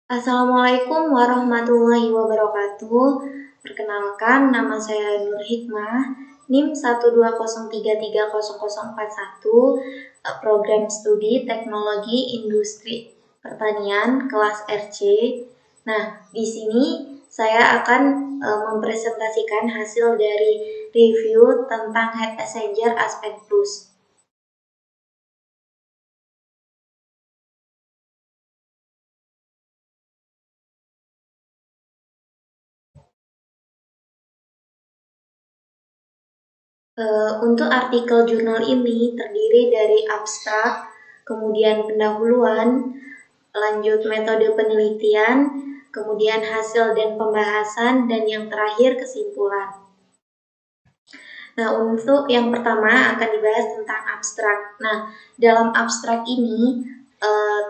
Assalamualaikum warahmatullahi wabarakatuh. Perkenalkan, nama saya Nur Hikmah, NIM 120330041, Program Studi Teknologi Industri Pertanian kelas RC. Nah, di sini saya akan mempresentasikan hasil dari review tentang Heat Exchanger Aspen Plus. Untuk artikel jurnal ini terdiri dari abstrak, kemudian pendahuluan, lanjut metode penelitian, kemudian hasil dan pembahasan, dan yang terakhir kesimpulan. Nah, untuk yang pertama akan dibahas tentang abstrak. Nah, dalam abstrak ini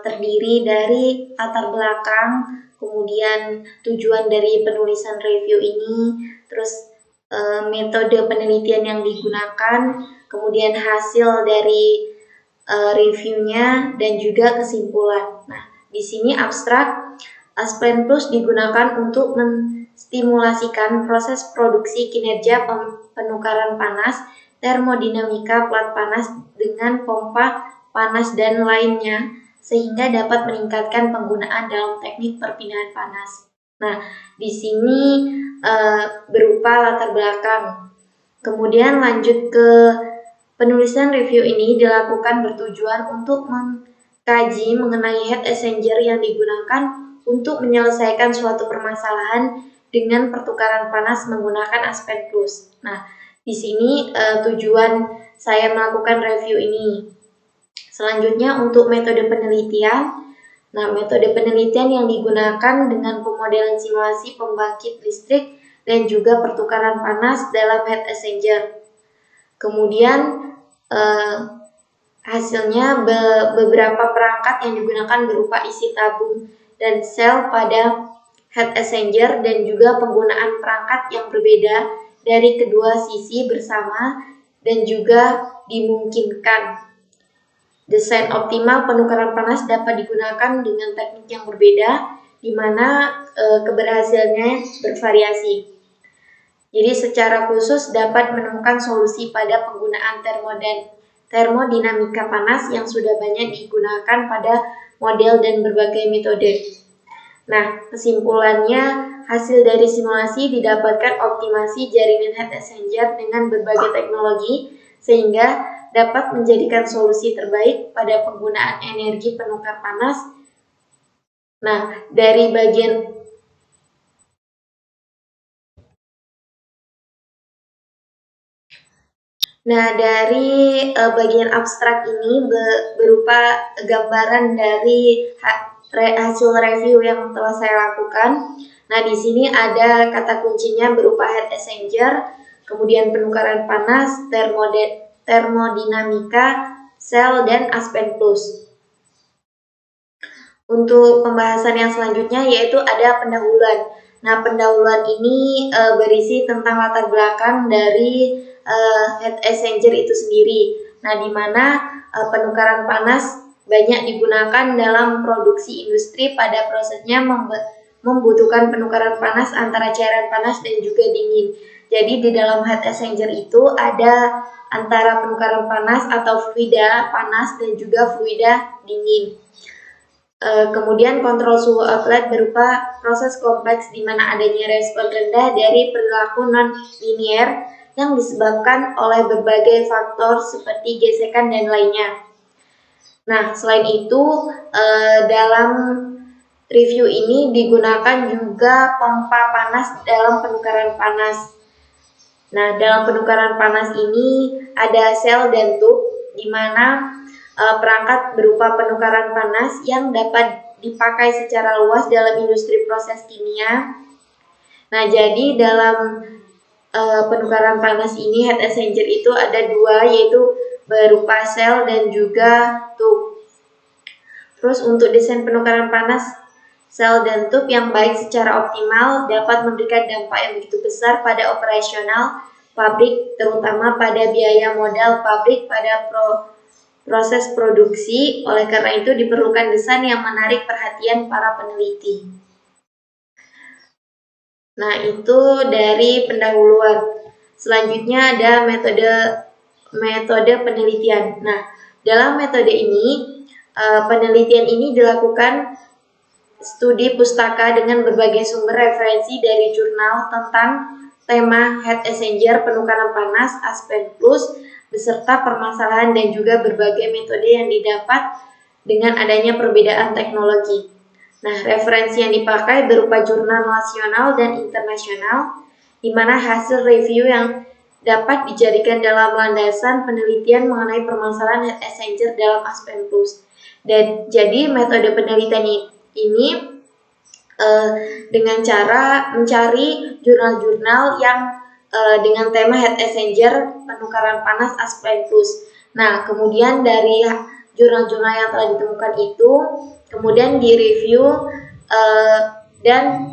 terdiri dari latar belakang, kemudian tujuan dari penulisan review ini, terus metode penelitian yang digunakan, kemudian hasil dari reviewnya, dan juga kesimpulan. Nah, di sini abstrak Aspen Plus digunakan untuk menstimulasikan proses produksi kinerja penukaran panas, termodinamika plat panas dengan pompa panas dan lainnya, sehingga dapat meningkatkan penggunaan dalam teknik perpindahan panas. Nah, di sini berupa latar belakang. Kemudian lanjut ke penulisan review ini dilakukan bertujuan untuk mengkaji mengenai heat exchanger yang digunakan untuk menyelesaikan suatu permasalahan dengan pertukaran panas menggunakan Aspen Plus. Nah, di sini tujuan saya melakukan review ini. Selanjutnya untuk metode penelitian. Nah, metode penelitian yang digunakan dengan pemodelan simulasi pembangkit listrik dan juga pertukaran panas dalam heat exchanger. Kemudian hasilnya beberapa perangkat yang digunakan berupa isi tabung dan sel pada heat exchanger dan juga penggunaan perangkat yang berbeda dari kedua sisi bersama dan juga dimungkinkan. Desain optimal penukaran panas dapat digunakan dengan teknik yang berbeda, di mana keberhasilannya bervariasi. Jadi secara khusus dapat menemukan solusi pada penggunaan termodinamika panas yang sudah banyak digunakan pada model dan berbagai metode. Nah, kesimpulannya hasil dari simulasi didapatkan optimasi jaringan heat exchanger dengan berbagai teknologi sehingga dapat menjadikan solusi terbaik pada penggunaan energi penukar panas. Nah, dari bagian bagian abstrak ini berupa gambaran dari hasil review yang telah saya lakukan. Nah, di sini ada kata kuncinya berupa heat exchanger, kemudian penukaran panas, termodinamika, sel, dan Aspen Plus. Untuk pembahasan yang selanjutnya yaitu ada pendahuluan. Nah, pendahuluan ini berisi tentang latar belakang dari heat exchanger itu sendiri. Nah, di mana penukaran panas banyak digunakan dalam produksi industri pada prosesnya membutuhkan penukaran panas antara cairan panas dan juga dingin. Jadi di dalam heat exchanger itu ada antara penukaran panas atau fluida panas dan juga fluida dingin. Kemudian kontrol suhu outlet berupa proses kompleks di mana adanya respon rendah dari perilaku non-linier yang disebabkan oleh berbagai faktor seperti gesekan dan lainnya. Nah, selain itu dalam review ini digunakan juga pompa panas dalam penukaran panas. Nah, dalam penukaran panas ini ada sel dan tub di mana perangkat berupa penukaran panas yang dapat dipakai secara luas dalam industri proses kimia. Nah, jadi dalam penukaran panas ini heat exchanger itu ada dua, yaitu berupa sel dan juga tub. Terus untuk desain penukaran panas sel dan tub yang baik secara optimal dapat memberikan dampak yang begitu besar pada operasional pabrik, terutama pada biaya modal pabrik pada proses produksi. Oleh karena itu diperlukan desain yang menarik perhatian para peneliti. Nah, itu dari pendahuluan. Selanjutnya ada metode penelitian. Nah, dalam metode ini penelitian ini dilakukan studi pustaka dengan berbagai sumber referensi dari jurnal tentang tema heat exchanger, penukaran panas, Aspen Plus, beserta permasalahan dan juga berbagai metode yang didapat dengan adanya perbedaan teknologi. Nah, referensi yang dipakai berupa jurnal nasional dan internasional, di mana hasil review yang dapat dijadikan dalam landasan penelitian mengenai permasalahan heat exchanger dalam Aspen Plus. Dan jadi metode penelitian ini dengan cara mencari jurnal-jurnal yang dengan tema heat exchanger, penukaran panas, Aspen Plus. Nah, kemudian dari jurnal-jurnal yang telah ditemukan itu kemudian direview dan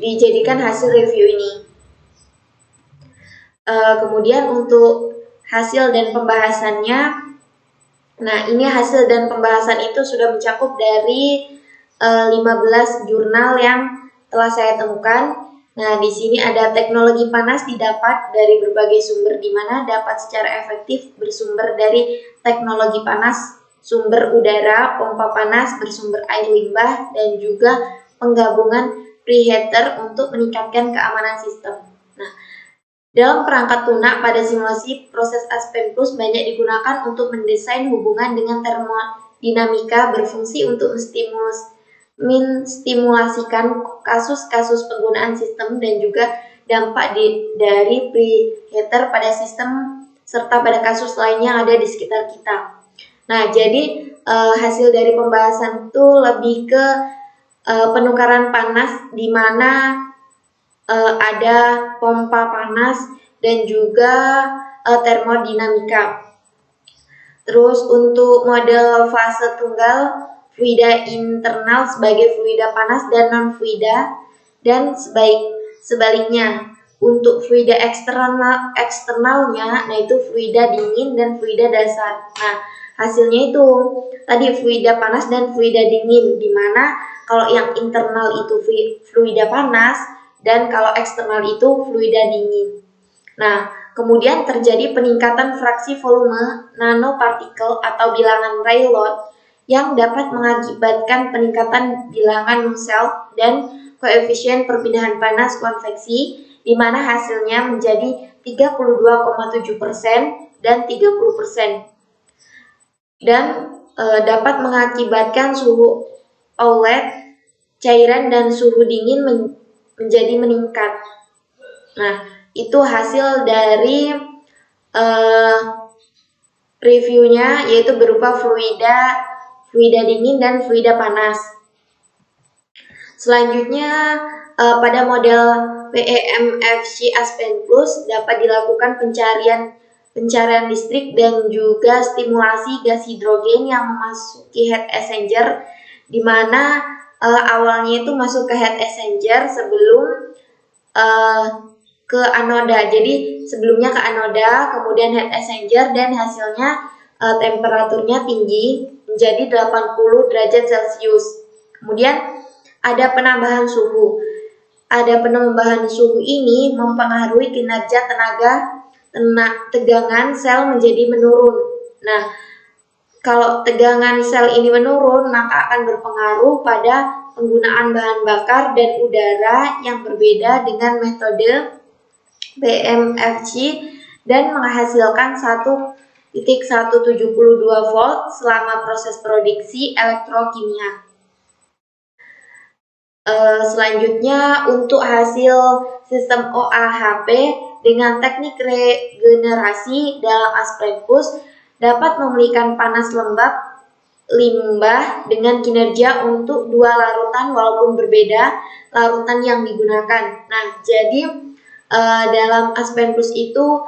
dijadikan hasil review ini. Kemudian untuk hasil dan pembahasannya, nah, ini hasil dan pembahasan itu sudah mencakup dari 15 jurnal yang telah saya temukan. Nah, di sini ada teknologi panas didapat dari berbagai sumber, di mana dapat secara efektif bersumber dari teknologi panas, sumber udara, pompa panas, bersumber air limbah, dan juga penggabungan preheater untuk meningkatkan keamanan sistem. Nah, dalam perangkat lunak pada simulasi, proses Aspen Plus banyak digunakan untuk mendesain hubungan dengan termodinamika berfungsi untuk menstimulasikan kasus-kasus penggunaan sistem dan juga dampak dari preheater pada sistem serta pada kasus lainnya yang ada di sekitar kita. Nah, jadi hasil dari pembahasan itu lebih ke penukaran panas, di mana ada pompa panas dan juga termodinamika. Terus untuk model fase tunggal, fluida internal sebagai fluida panas dan non-fluida, dan sebaliknya untuk fluida eksternalnya, nah itu fluida dingin dan fluida dasar. Nah, hasilnya itu tadi fluida panas dan fluida dingin, di mana kalau yang internal itu fluida panas dan kalau eksternal itu fluida dingin. Nah, kemudian terjadi peningkatan fraksi volume nanopartikel atau bilangan Rayleigh yang dapat mengakibatkan peningkatan bilangan Nusselt dan koefisien perpindahan panas konveksi, di mana hasilnya menjadi 32,7% dan 30%. Dan dapat mengakibatkan suhu outlet cairan dan suhu dingin menjadi meningkat. Nah, itu hasil dari reviewnya, yaitu berupa fluida dingin dan fluida panas. Selanjutnya pada model PEMFC Aspen Plus dapat dilakukan pencarian listrik dan juga stimulasi gas hidrogen yang memasuki heat exchanger, di mana awalnya itu masuk ke heat exchanger sebelum ke anoda. Jadi sebelumnya ke anoda, kemudian heat exchanger, dan hasilnya temperaturnya tinggi menjadi 80 derajat Celcius. Kemudian ada penambahan suhu. Penambahan suhu ini mempengaruhi kinerja tegangan sel menjadi menurun. Nah, kalau tegangan sel ini menurun, maka akan berpengaruh pada penggunaan bahan bakar dan udara yang berbeda dengan metode PMFC dan menghasilkan 1.172 volt selama proses produksi elektrokimia. Selanjutnya untuk hasil sistem OAHP dengan teknik regenerasi dalam Aspen Plus dapat memulihkan panas limbah dengan kinerja untuk dua larutan walaupun berbeda larutan yang digunakan. Nah, jadi dalam Aspen Plus itu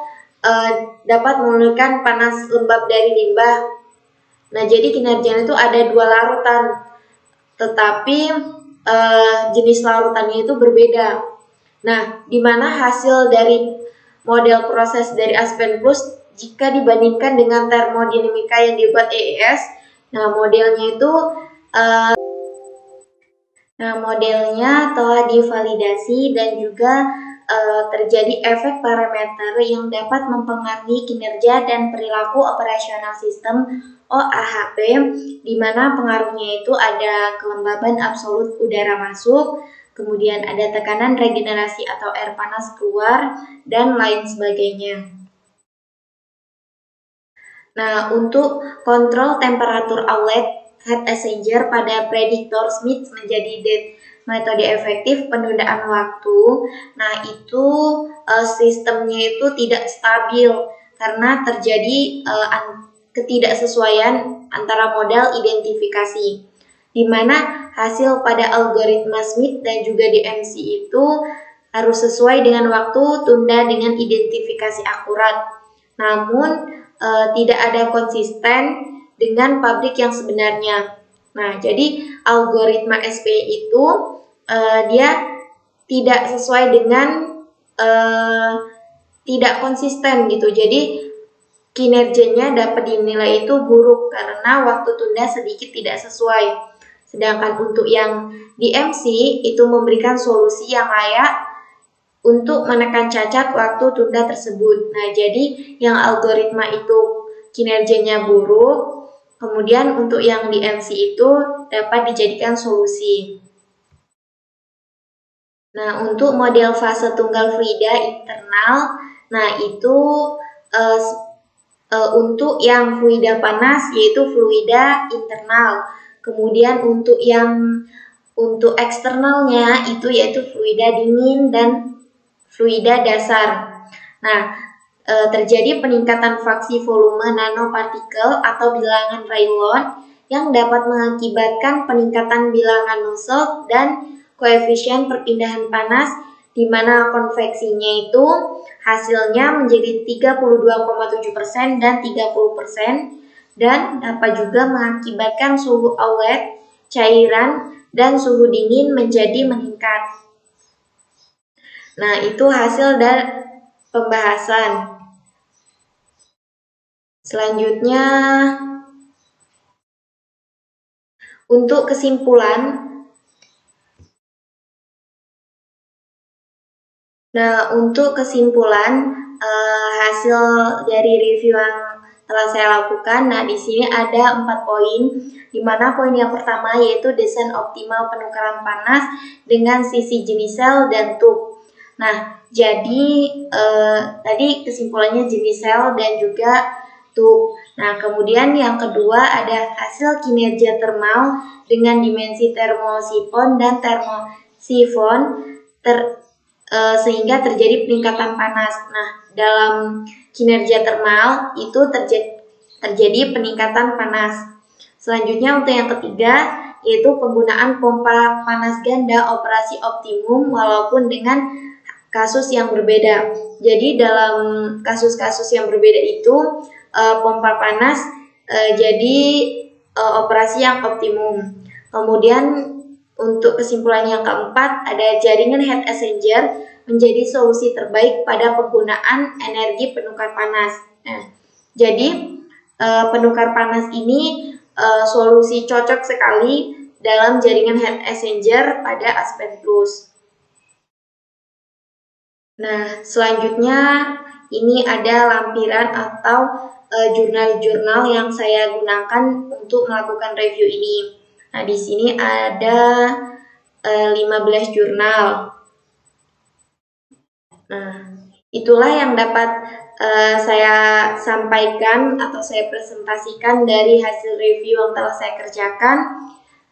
dapat memulihkan panas lembab dari limbah. Nah, jadi kinerjanya itu ada dua larutan, tetapi jenis larutannya itu berbeda. Nah, di mana hasil dari model proses dari Aspen Plus jika dibandingkan dengan termodinamika yang dibuat EES. Modelnya telah divalidasi dan juga terjadi efek parameter yang dapat mempengaruhi kinerja dan perilaku operasional sistem OAHP, di mana pengaruhnya itu ada kelembaban absolut udara masuk, kemudian ada tekanan regenerasi atau air panas keluar, dan lain sebagainya. Nah, untuk kontrol temperatur outlet heat exchanger pada prediktor Smith menjadi metode efektif penundaan waktu. Nah, itu sistemnya itu tidak stabil karena terjadi ketidaksesuaian antara model identifikasi, di mana hasil pada algoritma Smith dan juga DMC itu harus sesuai dengan waktu tunda dengan identifikasi akurat. Namun tidak ada konsisten dengan pabrik yang sebenarnya. Nah, jadi algoritma SPI itu dia tidak sesuai dengan tidak konsisten gitu. Jadi kinerjanya dapat dinilai itu buruk karena waktu tunda sedikit tidak sesuai. Sedangkan untuk yang DMC itu memberikan solusi yang layak untuk menekan cacat waktu tunda tersebut. Nah, jadi yang algoritma itu kinerjanya buruk, kemudian untuk yang DMC itu dapat dijadikan solusi. Nah, untuk model fase tunggal fluida internal, nah itu untuk yang fluida panas yaitu fluida internal. Kemudian untuk eksternalnya itu yaitu fluida dingin dan fluida dasar. Nah, terjadi peningkatan fraksi volume nanopartikel atau bilangan Rayleigh yang dapat mengakibatkan peningkatan bilangan Nusselt dan koefisien perpindahan panas, di mana konveksinya itu hasilnya menjadi 32,7% dan 30%, dan dapat juga mengakibatkan suhu outlet, cairan, dan suhu dingin menjadi meningkat. Nah, itu hasil dari pembahasan. Selanjutnya, untuk kesimpulan. Nah, untuk kesimpulan hasil dari review yang telah saya lakukan, nah di sini ada 4 poin, di mana poin yang pertama yaitu desain optimal penukaran panas dengan sisi jenis sel dan tube. Nah, jadi tadi kesimpulannya jenis sel dan juga tube. Nah, kemudian yang kedua ada hasil kinerja termal dengan dimensi termosifon dan termosifon sehingga terjadi peningkatan panas. Nah, dalam kinerja termal itu terjadi peningkatan panas. Selanjutnya untuk yang ketiga yaitu penggunaan pompa panas ganda operasi optimum walaupun dengan kasus yang berbeda. Jadi dalam kasus-kasus yang berbeda itu pompa panas jadi operasi yang optimum. Kemudian untuk kesimpulan yang keempat, ada jaringan heat exchanger menjadi solusi terbaik pada penggunaan energi penukar panas. Nah, jadi penukar panas ini solusi cocok sekali dalam jaringan heat exchanger pada Aspen Plus. Nah, selanjutnya ini ada lampiran atau jurnal-jurnal yang saya gunakan untuk melakukan review ini. Nah, di sini ada 15 jurnal. Nah, itulah yang dapat saya sampaikan atau saya presentasikan dari hasil review yang telah saya kerjakan.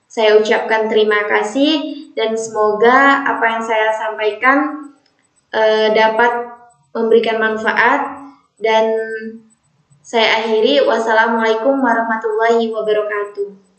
Saya ucapkan terima kasih dan semoga apa yang saya sampaikan dapat memberikan manfaat, dan saya akhiri. Wassalamualaikum warahmatullahi wabarakatuh.